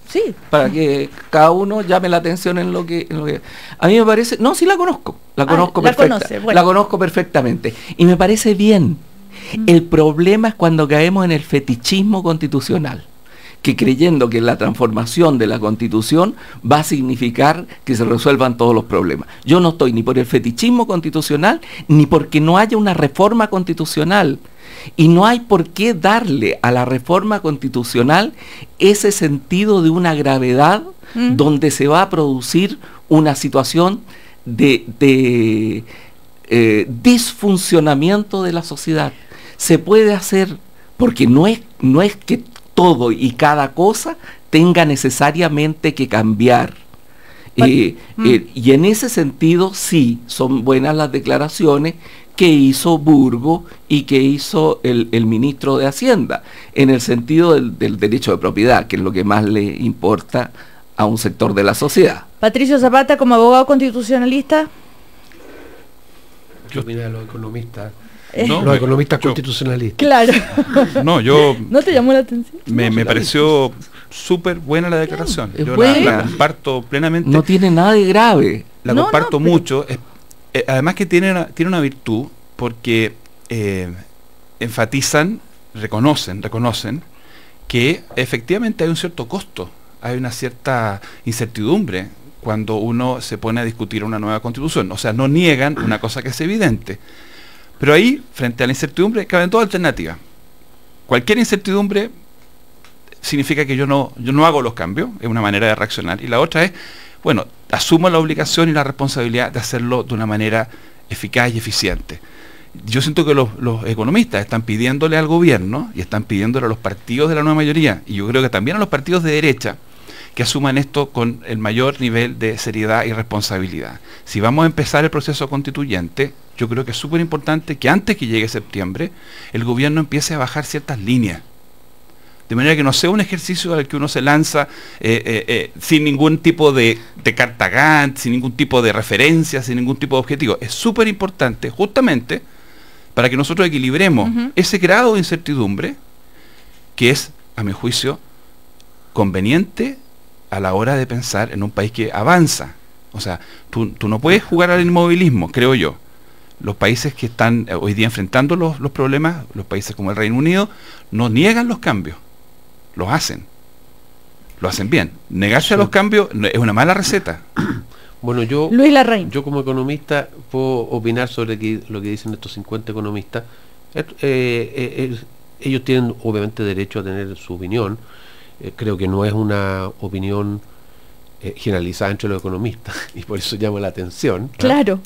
Sí. Para que cada uno llame la atención en lo que a mí me parece. No, sí la conozco. La conozco la conozco perfectamente. Y me parece bien. El problema es cuando caemos en el fetichismo constitucional, que creyendo que la transformación de la Constitución va a significar que se resuelvan todos los problemas. Yo no estoy ni por el fetichismo constitucional, ni porque no haya una reforma constitucional. Y no hay por qué darle a la reforma constitucional ese sentido de una gravedad donde se va a producir una situación de disfuncionamiento de la sociedad. Se puede hacer, porque no es que todo y cada cosa tenga necesariamente que cambiar. Y en ese sentido sí, son buenas las declaraciones que hizo Burgo y que hizo el ministro de Hacienda, en el sentido del derecho de propiedad, que es lo que más le importa a un sector de la sociedad. Patricio Zapata, como abogado constitucionalista. ¿Qué opina de los economistas? Los economistas constitucionalistas. Claro. No, yo... ¿No te llamó la atención? Me pareció súper buena la declaración. Yo la comparto plenamente. No tiene nada de grave. La comparto mucho. Además que tiene una virtud, porque enfatizan, reconocen que efectivamente hay un cierto costo, hay una cierta incertidumbre cuando uno se pone a discutir una nueva constitución. O sea, no niegan una cosa que es evidente. Pero ahí, frente a la incertidumbre, caben dos alternativas. Cualquier incertidumbre significa que yo no hago los cambios, es una manera de reaccionar. Y la otra es, bueno, asumo la obligación y la responsabilidad de hacerlo de una manera eficaz y eficiente. yo siento que los economistas están pidiéndole al gobierno y están pidiéndole a los partidos de la nueva mayoría, y yo creo que también a los partidos de derecha, que asuman esto con el mayor nivel de seriedad y responsabilidad. Si vamos a empezar el proceso constituyente, yo creo que es súper importante que antes que llegue septiembre, el gobierno empiece a bajar ciertas líneas. De manera que no sea un ejercicio al que uno se lanza sin ningún tipo de carta Gantt, sin ningún tipo de referencia, sin ningún tipo de objetivo. Es súper importante, justamente, para que nosotros equilibremos ese grado de incertidumbre, que es, a mi juicio, conveniente a la hora de pensar en un país que avanza. O sea, tú no puedes jugar al inmovilismo, creo yo. Los países que están hoy día enfrentando los problemas, los países como el Reino Unido, no niegan los cambios, los hacen. Lo hacen bien. Negarse a los cambios es una mala receta. Bueno, Luis Larraín. Yo como economista puedo opinar sobre lo que dicen estos 50 economistas. Ellos tienen obviamente derecho a tener su opinión. Creo que no es una opinión generalizada entre los economistas y por eso llama la atención. Claro.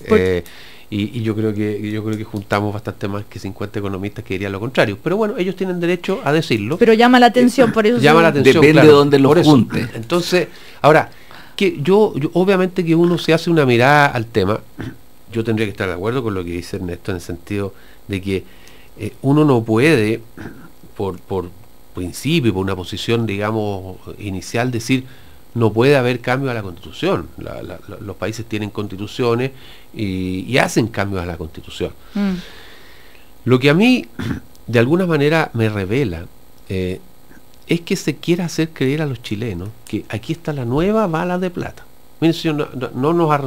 Y yo creo que juntamos bastante más que 50 economistas que dirían lo contrario. Pero bueno, ellos tienen derecho a decirlo. Pero llama la atención, por eso. Llama la atención. Depende de dónde lo junte. Entonces, ahora, que yo obviamente que uno se hace una mirada al tema, yo tendría que estar de acuerdo con lo que dice Ernesto en el sentido de que uno no puede, por principio, por una posición, digamos, inicial, decir no puede haber cambio a la Constitución. Los países tienen constituciones y hacen cambios a la Constitución. Lo que a mí, de alguna manera, me revela es que se quiera hacer creer a los chilenos que aquí está la nueva bala de plata. Miren, señor, no nos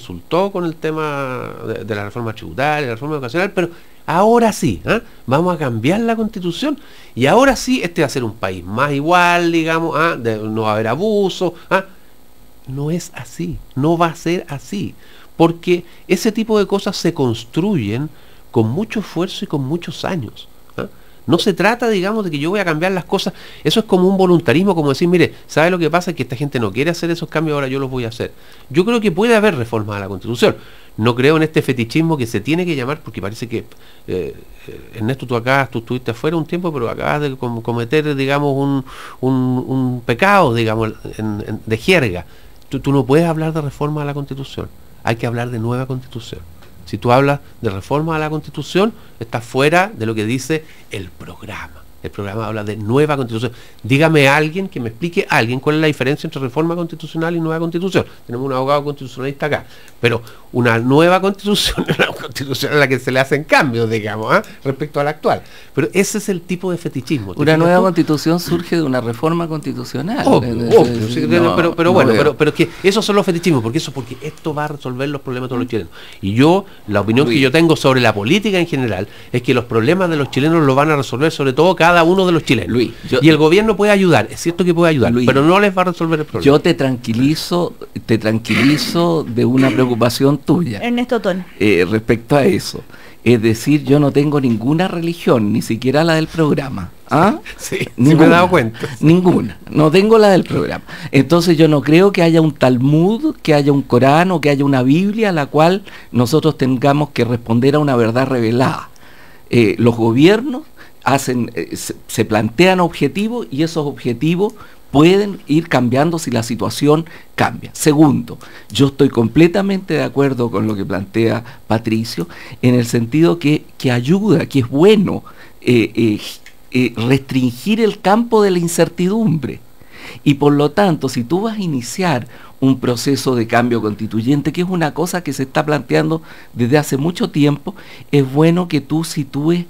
resultó con el tema de la reforma tributaria, de la reforma educacional, pero ahora sí, vamos a cambiar la Constitución y ahora sí este va a ser un país más igual, digamos, no va a haber abuso. No es así, no va a ser así, porque ese tipo de cosas se construyen con mucho esfuerzo y con muchos años. No se trata, digamos, de que yo voy a cambiar las cosas. Eso es como un voluntarismo, como decir, mire, ¿sabe lo que pasa? Es que esta gente no quiere hacer esos cambios, ahora yo los voy a hacer. Yo creo que puede haber reformas a la Constitución. No creo en este fetichismo que se tiene que llamar, porque parece que, Ernesto, tú estuviste afuera un tiempo, pero acabas de cometer, digamos, un pecado, digamos, de jerga. Tú no puedes hablar de reforma a la Constitución. Hay que hablar de nueva Constitución. Si tú hablas de reforma a la Constitución, estás fuera de lo que dice el programa. El programa habla de nueva Constitución. Dígame a alguien que me explique a alguien cuál es la diferencia entre reforma constitucional y nueva Constitución. Tenemos un abogado constitucionalista acá. Pero una nueva Constitución es una Constitución a la que se le hacen cambios, digamos, respecto a la actual. Pero ese es el tipo de fetichismo. Una nueva Constitución surge de una reforma constitucional. Pero es que esos son los fetichismos, porque esto va a resolver los problemas de todos los chilenos. Y yo, la opinión que yo tengo sobre la política en general, es que los problemas de los chilenos los van a resolver sobre todo cada uno de los chilenos. Luis, y el gobierno puede ayudar, es cierto que puede ayudar, Luis, pero no les va a resolver el problema. Yo te tranquilizo de una preocupación tuya. Ernesto Tón. Respecto a eso. Es decir, yo no tengo ninguna religión, ni siquiera la del programa. Sí, ninguna, me he dado cuenta. Ninguna, no tengo la del programa. Entonces yo no creo que haya un Talmud, que haya un Corán o que haya una Biblia a la cual nosotros tengamos que responder a una verdad revelada. Los gobiernos se plantean objetivos y esos objetivos pueden ir cambiando si la situación cambia. Segundo, yo estoy completamente de acuerdo con lo que plantea Patricio, en el sentido que ayuda, que es bueno restringir el campo de la incertidumbre. Y por lo tanto, si tú vas a iniciar un proceso de cambio constituyente, que es una cosa que se está planteando desde hace mucho tiempo, es bueno que tú sitúes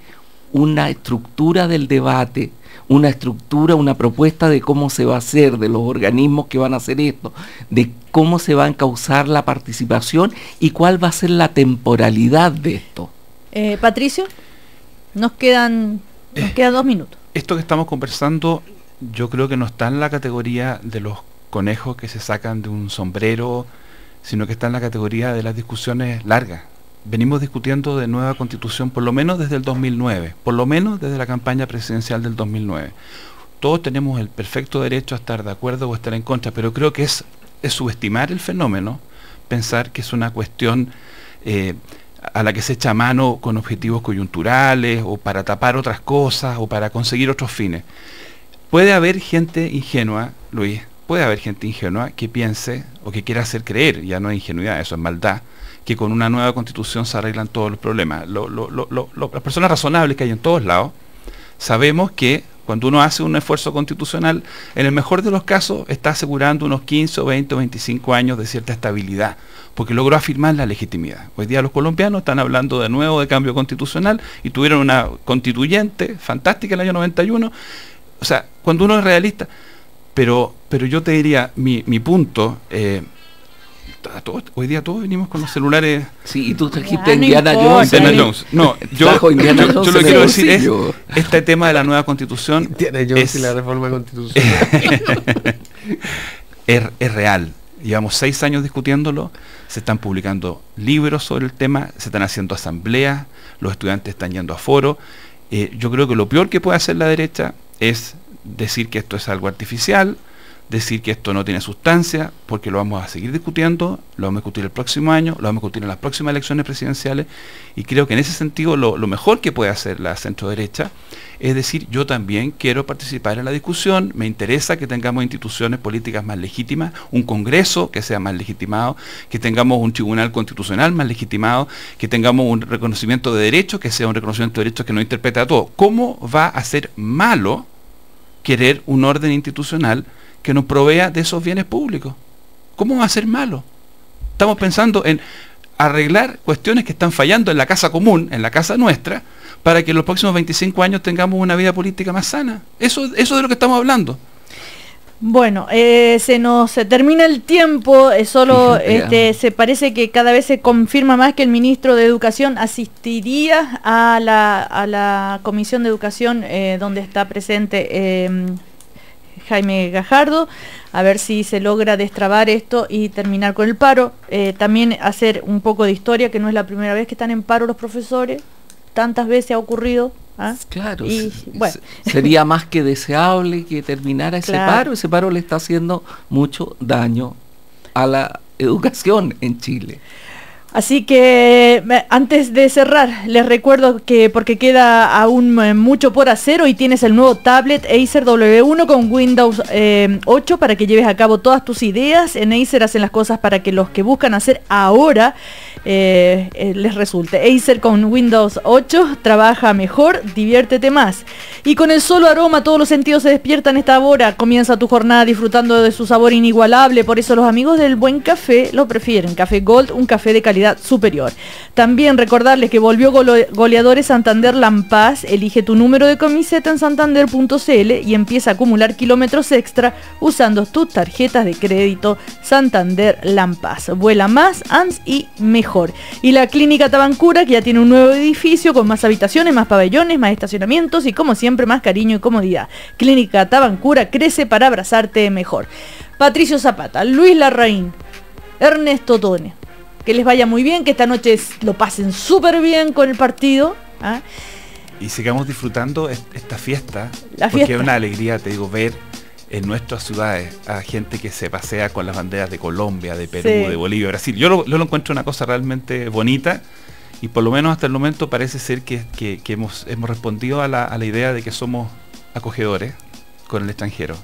una estructura del debate, una propuesta de cómo se va a hacer, de los organismos que van a hacer esto, de cómo se va a encauzar la participación y cuál va a ser la temporalidad de esto. Patricio, nos quedan 2 minutos. Esto que estamos conversando, yo creo que no está en la categoría de los conejos que se sacan de un sombrero, sino que está en la categoría de las discusiones largas. Venimos discutiendo de nueva constitución por lo menos desde el 2009, por lo menos desde la campaña presidencial del 2009. Todos tenemos el perfecto derecho a estar de acuerdo o estar en contra, pero creo que es subestimar el fenómeno, pensar que es una cuestión a la que se echa mano con objetivos coyunturales o para tapar otras cosas o para conseguir otros fines. Puede haber gente ingenua, Luis, puede haber gente ingenua que piense o que quiera hacer creer, ya no es ingenuidad, eso es maldad, que con una nueva constitución se arreglan todos los problemas. Las personas razonables que hay en todos lados, sabemos que cuando uno hace un esfuerzo constitucional, en el mejor de los casos está asegurando unos 15 o 20 o 25 años de cierta estabilidad, porque logró afirmar la legitimidad. Hoy día los colombianos están hablando de nuevo de cambio constitucional y tuvieron una constituyente fantástica en el año 91. O sea, cuando uno es realista, pero yo te diría, mi punto, hoy día todos venimos con los celulares. Sí, y tú trajiste Indiana Jones. No, yo lo que quiero decir es, este tema de la nueva constitución Indiana Jones y la reforma constitucional es real. Llevamos 6 años discutiéndolo, se están publicando libros sobre el tema, se están haciendo asambleas, los estudiantes están yendo a foros. Yo creo que lo peor que puede hacer la derecha es decir que esto es algo artificial, decir que esto no tiene sustancia, porque lo vamos a seguir discutiendo, lo vamos a discutir el próximo año, lo vamos a discutir en las próximas elecciones presidenciales, y creo que en ese sentido lo mejor que puede hacer la centroderecha es decir, yo también quiero participar en la discusión, me interesa que tengamos instituciones políticas más legítimas, un Congreso que sea más legitimado, que tengamos un tribunal constitucional más legitimado, que tengamos un reconocimiento de derechos, que sea un reconocimiento de derechos que no interprete a todo. ¿Cómo va a ser malo querer un orden institucional que nos provea de esos bienes públicos? ¿Cómo va a ser malo? Estamos pensando en arreglar cuestiones que están fallando en la casa común, en la casa nuestra, para que en los próximos 25 años tengamos una vida política más sana. Eso es de lo que estamos hablando. Bueno, se nos termina el tiempo, se parece que cada vez se confirma más que el ministro de Educación asistiría a la Comisión de Educación donde está presente Jaime Gajardo, a ver si se logra destrabar esto y terminar con el paro. También hacer un poco de historia, que no es la primera vez que están en paro los profesores, tantas veces ha ocurrido. Claro, bueno. Sería más que deseable que terminara ese paro. Ese paro le está haciendo mucho daño a la educación en Chile. Así que antes de cerrar, les recuerdo que porque queda aún mucho por hacer, hoy tienes el nuevo tablet Acer W1 con Windows 8 para que lleves a cabo todas tus ideas. En Acer hacen las cosas para que los que buscan hacer ahora les resulte. Acer con Windows 8 trabaja mejor, diviértete más. Y con el solo aroma todos los sentidos se despiertan esta hora. Comienza tu jornada disfrutando de su sabor inigualable. Por eso los amigos del buen café lo prefieren. Café Gold, un café de calidad superior. También recordarles que volvió Goleadores Santander Lampaz. Elige tu número de camiseta en santander.cl y empieza a acumular kilómetros extra usando tus tarjetas de crédito Santander Lampaz. Vuela más, ANS y mejor. Y la Clínica Tabancura, que ya tiene un nuevo edificio con más habitaciones, más pabellones, más estacionamientos y como siempre más cariño y comodidad. Clínica Tabancura crece para abrazarte mejor. Patricio Zapata, Luis Larraín, Ernesto Tone. Que les vaya muy bien, que esta noche lo pasen súper bien con el partido. Y sigamos disfrutando esta fiesta, porque es una alegría, te digo, ver en nuestras ciudades a gente que se pasea con las banderas de Colombia, de Perú, de Bolivia, Brasil. Yo lo encuentro una cosa realmente bonita y por lo menos hasta el momento parece ser que hemos respondido a la idea de que somos acogedores con el extranjero.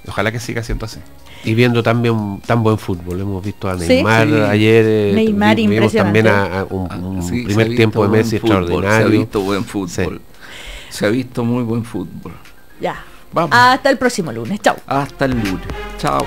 Ojalá que siga siendo así. Y viendo también tan buen fútbol, hemos visto a Neymar ayer, Neymar vimos también a un primer tiempo de Messi extraordinario. Se ha visto buen fútbol, se ha visto muy buen fútbol. Ya, vamos. Hasta el próximo lunes, chao. Hasta el lunes, chao.